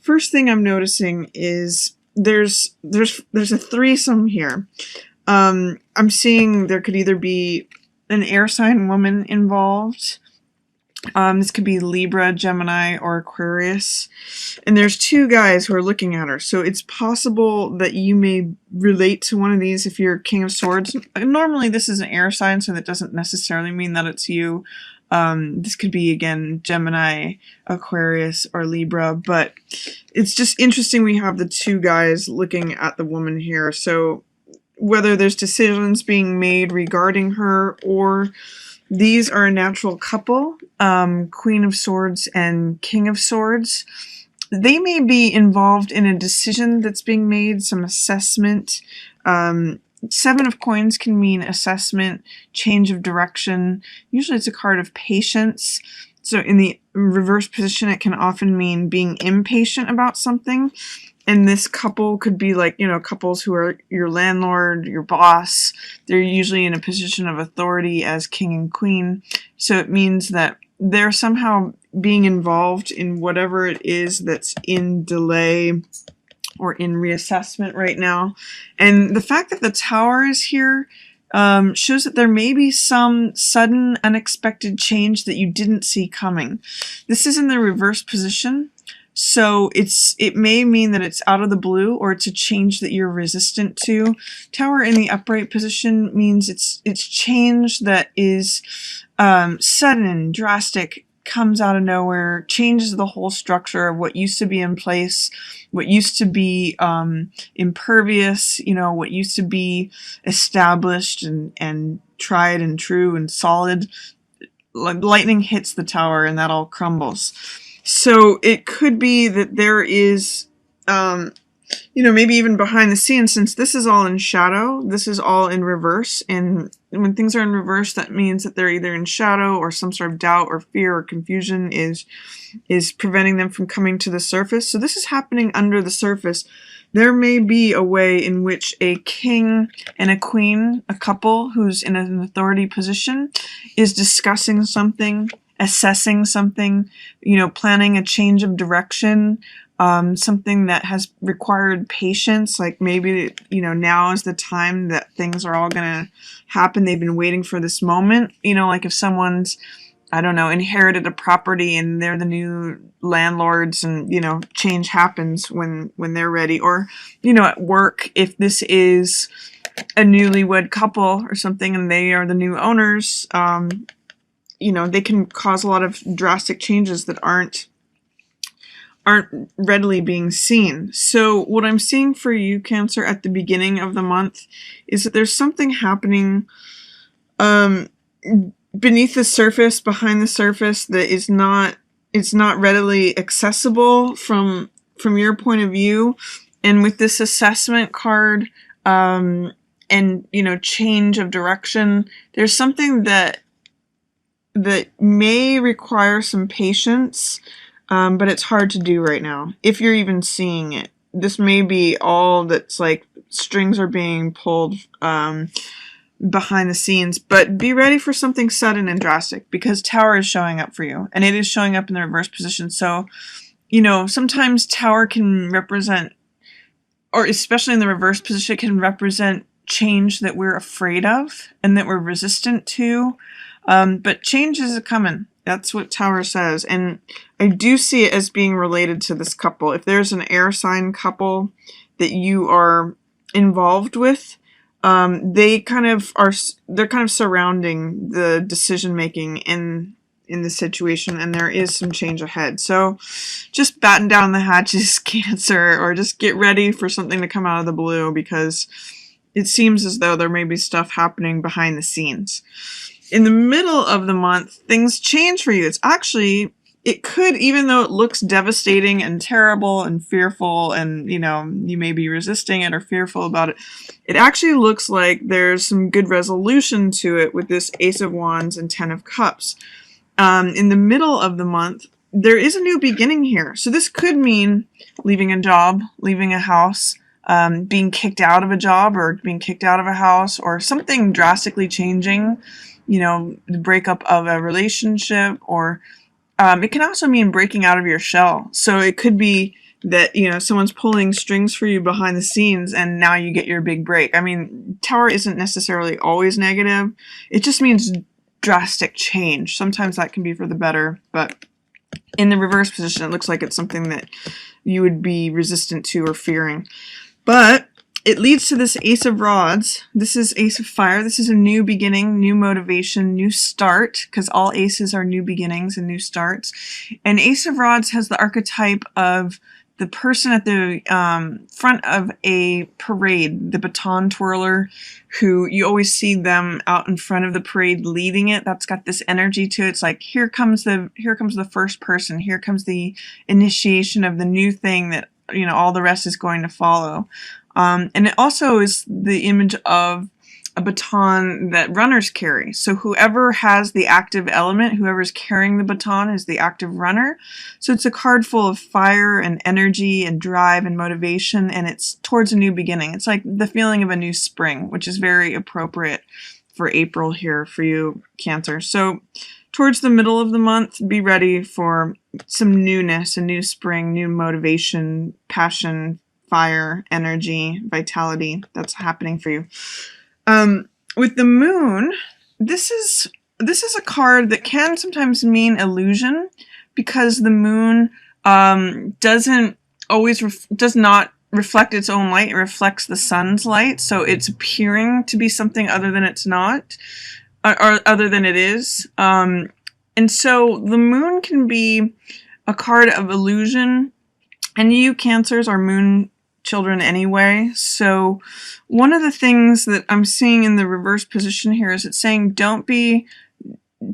first thing I'm noticing is there's a threesome here. I'm seeing there could either be an air sign woman involved. This could be Libra, Gemini, or Aquarius. And there's two guys who are looking at her. So it's possible that you may relate to one of these if you're King of Swords. Normally this is an air sign, so that doesn't necessarily mean that it's you. This could be, again, Gemini, Aquarius, or Libra. But it's just interesting we have the two guys looking at the woman here. So whether there's decisions being made regarding her, or these are a natural couple, Queen of Swords and King of Swords. They may be involved in a decision that's being made, some assessment. Seven of Coins can mean assessment, change of direction. Usually it's a card of patience. So in the reverse position, it can often mean being impatient about something. And this couple could be like, couples who are your landlord, your boss. They're usually in a position of authority as king and queen. So it means that they're somehow being involved in whatever it is that's in delay or in reassessment right now. And the fact that the Tower is here shows that there may be some sudden, unexpected change that you didn't see coming. This is in the reverse position. So it may mean that it's out of the blue, or it's a change that you're resistant to. Tower in the upright position means it's change that is sudden, drastic, comes out of nowhere, changes the whole structure of what used to be in place, what used to be impervious, what used to be established and tried and true and solid. Lightning hits the Tower and that all crumbles. So it could be that there is, maybe even behind the scenes, since this is all in shadow, this is all in reverse. And when things are in reverse, that means that they're either in shadow, or some sort of doubt or fear or confusion is preventing them from coming to the surface. So this is happening under the surface. There may be a way in which a king and a queen, a couple who's in an authority position, is discussing something, assessing something, planning a change of direction, something that has required patience, like maybe, now is the time that things are all going to happen. They've been waiting for this moment, like if someone's, inherited a property and they're the new landlords and, change happens when they're ready. Or, at work, if this is a newlywed couple or something and they are the new owners, they can cause a lot of drastic changes that aren't readily being seen. So what I'm seeing for you, Cancer, at the beginning of the month is that there's something happening beneath the surface, behind the surface, that is not readily accessible from your point of view. And with this assessment card and change of direction, there's something that may require some patience, but it's hard to do right now, if you're even seeing it. This may be all that's like strings are being pulled behind the scenes, but be ready for something sudden and drastic, because Tower is showing up for you, and it is showing up in the reverse position. So, sometimes Tower can represent, or especially in the reverse position, it can represent change that we're afraid of and that we're resistant to. But change is coming. That's what Tower says. And I do see it as being related to this couple. If there's an air sign couple that you are involved with, they're kind of surrounding the decision making in the situation, and there is some change ahead. So just batten down the hatches, Cancer, or just get ready for something to come out of the blue, because it seems as though there may be stuff happening behind the scenes. In the middle of the month, things change for you. It could, even though it looks devastating and terrible and fearful, and, you may be resisting it or fearful about it, it actually looks like there's some good resolution to it with this Ace of Wands and Ten of Cups. In the middle of the month, there is a new beginning here. So this could mean leaving a job, leaving a house, being kicked out of a job or being kicked out of a house, or something drastically changing, the breakup of a relationship, or it can also mean breaking out of your shell. So it could be that, you know, someone's pulling strings for you behind the scenes and now you get your big break. I mean, Tower isn't necessarily always negative. It just means drastic change. Sometimes that can be for the better, but in the reverse position, it looks like it's something that you would be resistant to or fearing. But it leads to this Ace of Rods. This is Ace of Fire. This is a new beginning, new motivation, new start, because all aces are new beginnings and new starts. And Ace of Rods has the archetype of the person at the front of a parade, the baton twirler, who you always see them out in front of the parade leading it. That's got this energy to it. It's like, here comes the first person. Here comes the initiation of the new thing that, you know, all the rest is going to follow. And it also is the image of a baton that runners carry. So whoever has the active element, whoever's carrying the baton is the active runner. So it's a card full of fire and energy and drive and motivation, and it's towards a new beginning. It's like the feeling of a new spring, which is very appropriate for April here for you, Cancer. So towards the middle of the month, be ready for some newness, a new spring, new motivation, passion, fire, energy, vitality. That's happening for you. With the moon, this is a card that can sometimes mean illusion, because the moon does not reflect its own light. It reflects the sun's light, so it's appearing to be something other than it's not, or other than it is. And so the moon can be a card of illusion, and you Cancers are moon children anyway. So one of the things that I'm seeing in the reverse position here is it's saying don't be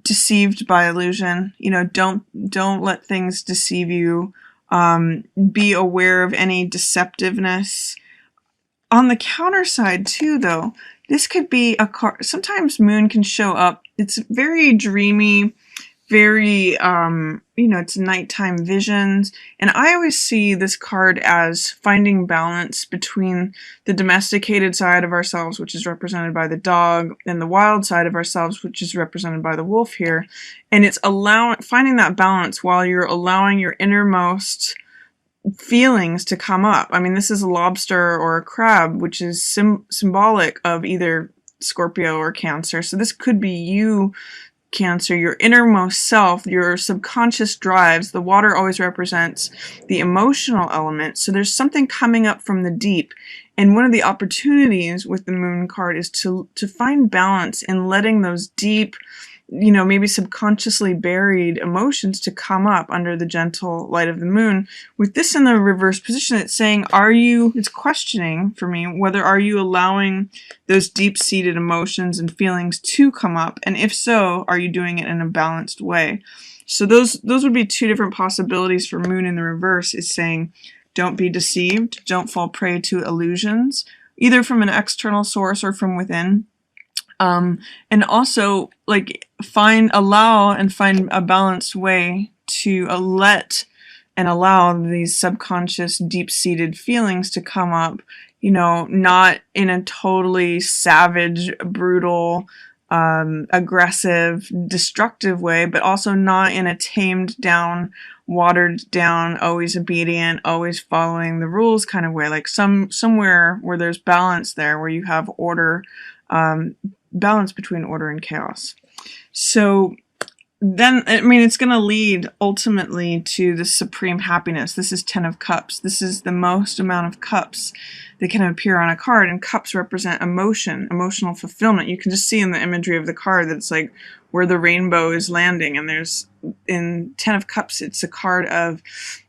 deceived by illusion. You know, don't let things deceive you. Be aware of any deceptiveness. On the counter side too, though, this could be a card. Sometimes moon can show up. It's very dreamy, very, you know, it's nighttime visions. And I always see this card as finding balance between the domesticated side of ourselves, which is represented by the dog, and the wild side of ourselves, which is represented by the wolf here. And it's finding that balance while you're allowing your innermost feelings to come up. I mean, this is a lobster or a crab, which is symbolic of either Scorpio or Cancer. So this could be you, Cancer, your innermost self, your subconscious drives. The water always represents the emotional element. So there's something coming up from the deep. And one of the opportunities with the moon card is to find balance in letting those deep, you know, maybe subconsciously buried emotions to come up under the gentle light of the moon. With this in the reverse position, it's saying, it's questioning for me, whether are you allowing those deep-seated emotions and feelings to come up? And if so, are you doing it in a balanced way? So those would be two different possibilities for moon in the reverse, is saying, don't be deceived, don't fall prey to illusions, either from an external source or from within. And also, like, allow and find a balanced way to let and allow these subconscious, deep-seated feelings to come up, you know, not in a totally savage, brutal, aggressive, destructive way, but also not in a tamed down, watered down, always obedient, always following the rules kind of way. Like somewhere where there's balance there, where you have order, balance between order and chaos. So then, I mean, it's going to lead ultimately to the supreme happiness. This is 10 of Cups. This is the most amount of cups that can appear on a card, and cups represent emotion, emotional fulfillment. You can just see in the imagery of the card that it's like where the rainbow is landing, and in 10 of Cups, it's a card of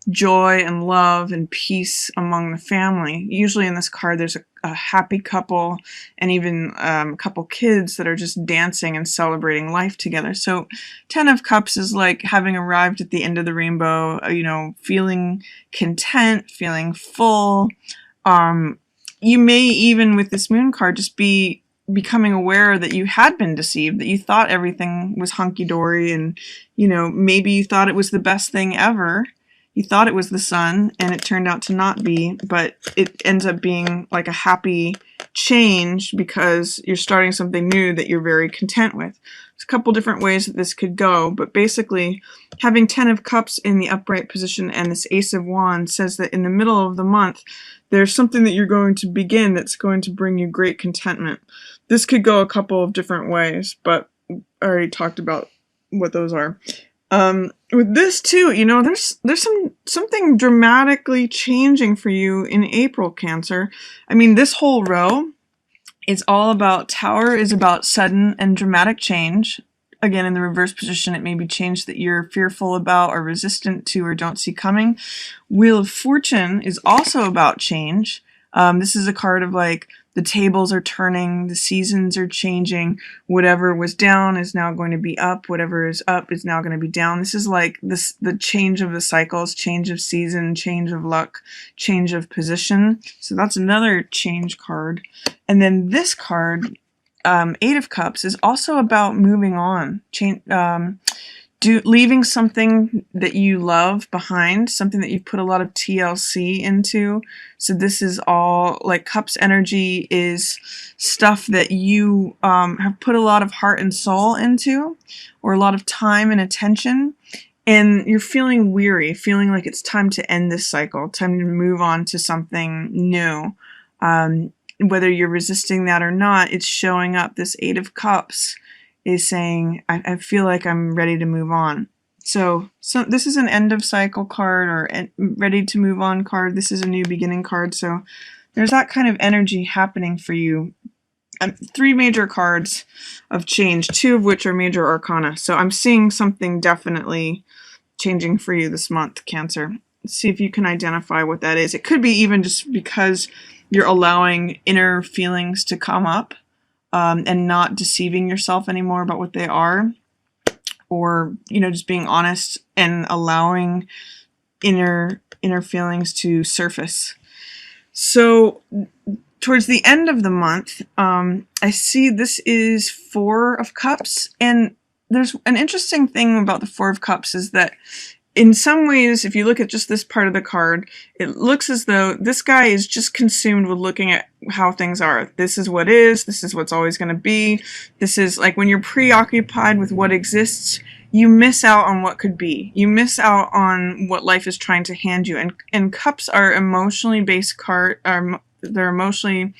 joy and love and peace among the family. Usually in this card, there's a happy couple and even a couple kids that are just dancing and celebrating life together. So 10 of Cups is like having arrived at the end of the rainbow, you know, feeling content, feeling full. You may even, with this moon card, just be becoming aware that you had been deceived, that you thought everything was hunky-dory, and, you know, maybe you thought it was the best thing ever. You thought it was the sun, and it turned out to not be, but it ends up being like a happy change because you're starting something new that you're very content with. There's a couple different ways that this could go, but basically having 10 of Cups in the upright position and this Ace of Wands says that in the middle of the month, there's something that you're going to begin that's going to bring you great contentment. This could go a couple of different ways, but I already talked about what those are. With this too, you know, there's something dramatically changing for you in April, Cancer. I mean, this whole row is all about, Tower is about sudden and dramatic change. Again, in the reverse position, it may be change that you're fearful about or resistant to or don't see coming. Wheel of Fortune is also about change. This is a card of like, the tables are turning, the seasons are changing. Whatever was down is now going to be up. Whatever is up is now going to be down. This is like the change of the cycles, change of season, change of luck, change of position. So that's another change card. And then this card, Eight of Cups, is also about moving on, leaving something that you love behind, something that you've put a lot of TLC into. So this is all like Cups energy is stuff that you have put a lot of heart and soul into, or a lot of time and attention, and you're feeling weary, feeling like it's time to end this cycle, time to move on to something new. Whether you're resisting that or not, it's showing up. This Eight of Cups is saying, I feel like I'm ready to move on. So this is an end of cycle card, or ready to move on card. This is a new beginning card. So there's that kind of energy happening for you. 3 major cards of change, 2 of which are major arcana. So I'm seeing something definitely changing for you this month, Cancer. Let's see if you can identify what that is. It could be even just because you're allowing inner feelings to come up, and not deceiving yourself anymore about what they are, or, you know, just being honest and allowing inner feelings to surface. So towards the end of the month, I see this is 4 of Cups, and there's an interesting thing about the 4 of Cups is that in some ways, if you look at just this part of the card, it looks as though this guy is just consumed with looking at how things are. This is what is, this is what's always going to be. This is like when you're preoccupied with what exists, you miss out on what could be. You miss out on what life is trying to hand you. And Cups are emotionally based they're emotionally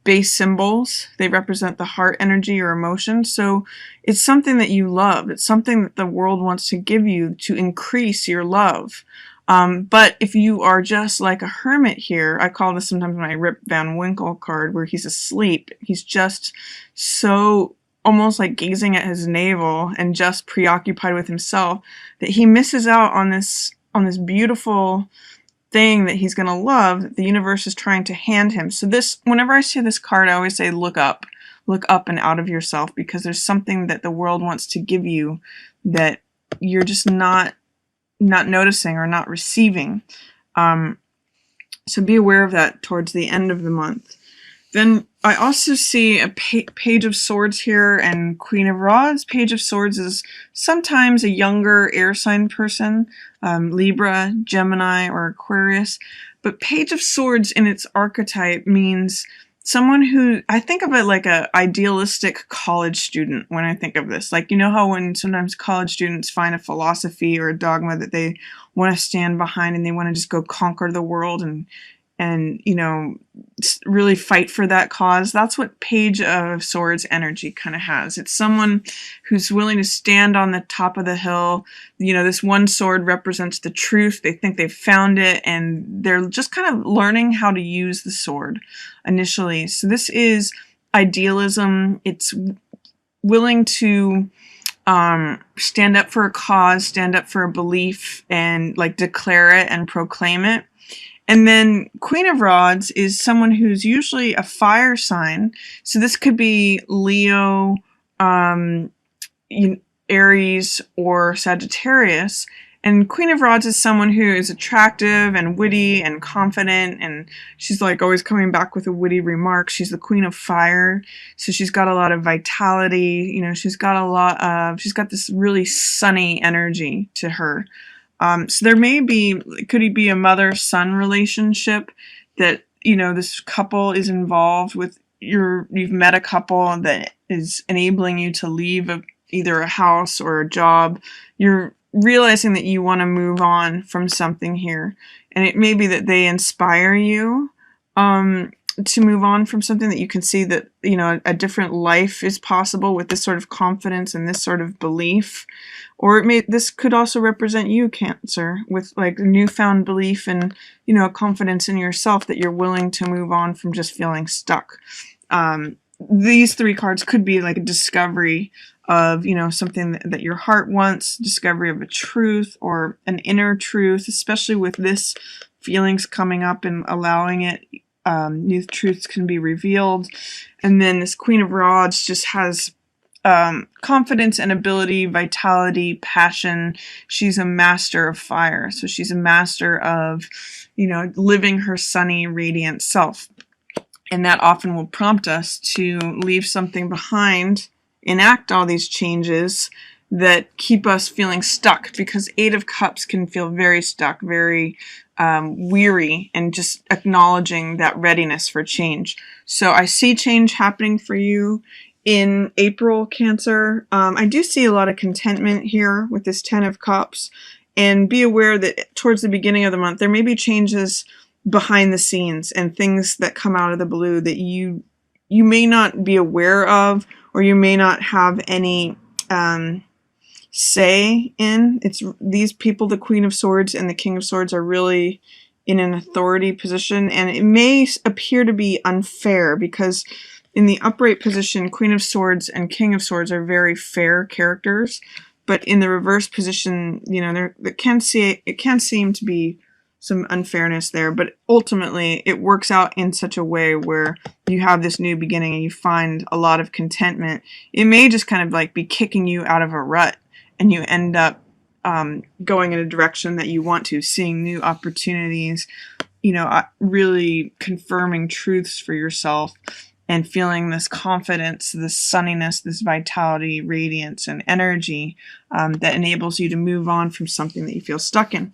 base symbols. They represent the heart energy or emotion. So it's something that you love. It's something that the world wants to give you to increase your love. But if you are just like a hermit here, I call this sometimes my Rip Van Winkle card, where he's asleep. He's just so almost like gazing at his navel and just preoccupied with himself that he misses out on this beautiful thing that he's going to love, that the universe is trying to hand him. So whenever I see this card, I always say, look up and out of yourself, because there's something that the world wants to give you that you're just not noticing or not receiving. So be aware of that towards the end of the month. Then I also see a Page of Swords here and Queen of Rods. Page of Swords is sometimes a younger air sign person, Libra, Gemini, or Aquarius. But Page of Swords in its archetype means someone who, I think of it like a idealistic college student when I think of this. Like, you know how when sometimes college students find a philosophy or a dogma that they want to stand behind and they want to just go conquer the world and you know, really fight for that cause. That's what Page of Swords energy kind of has. It's someone who's willing to stand on the top of the hill. You know, this one sword represents the truth. They think they've found it, and they're just kind of learning how to use the sword initially. So this is idealism. It's willing to stand up for a cause, stand up for a belief, and like declare it and proclaim it. And then Queen of Rods is someone who's usually a fire sign. So this could be Leo, Aries, or Sagittarius. And Queen of Rods is someone who is attractive and witty and confident, and she's like always coming back with a witty remark. She's the Queen of Fire, so she's got a lot of vitality. You know, she's got this really sunny energy to her. So there could it be a mother-son relationship that, you know, this couple is involved with. You've met a couple that is enabling you to leave either a house or a job. You're realizing that you want to move on from something here. And it may be that they inspire you to move on from something, that you can see that, you know, a different life is possible with this sort of confidence and this sort of belief. Or this could also represent you, Cancer, with like newfound belief and, you know, confidence in yourself that you're willing to move on from just feeling stuck. These three cards could be like a discovery of, you know, something that your heart wants, discovery of a truth or an inner truth, especially with this feelings coming up and allowing it. New truths can be revealed. And then this Queen of Rods just has confidence and ability, vitality, passion. She's a master of fire. So she's a master of, you know, living her sunny, radiant self. And that often will prompt us to leave something behind, enact all these changes that keep us feeling stuck, because Eight of Cups can feel very stuck, very weary, and just acknowledging that readiness for change. So I see change happening for you in April, Cancer. I do see a lot of contentment here with this Ten of Cups, and be aware that towards the beginning of the month there may be changes behind the scenes and things that come out of the blue that you may not be aware of, or you may not have any say in. It's these people, the Queen of Swords and the King of Swords, are really in an authority position, and it may appear to be unfair because in the upright position, Queen of Swords and King of Swords are very fair characters, but in the reverse position, you know, it can seem to be some unfairness there, but ultimately it works out in such a way where you have this new beginning and you find a lot of contentment. It may just kind of like be kicking you out of a rut, and you end up going in a direction that you want to, seeing new opportunities, you know, really confirming truths for yourself and feeling this confidence, this sunniness, this vitality, radiance, and energy that enables you to move on from something that you feel stuck in.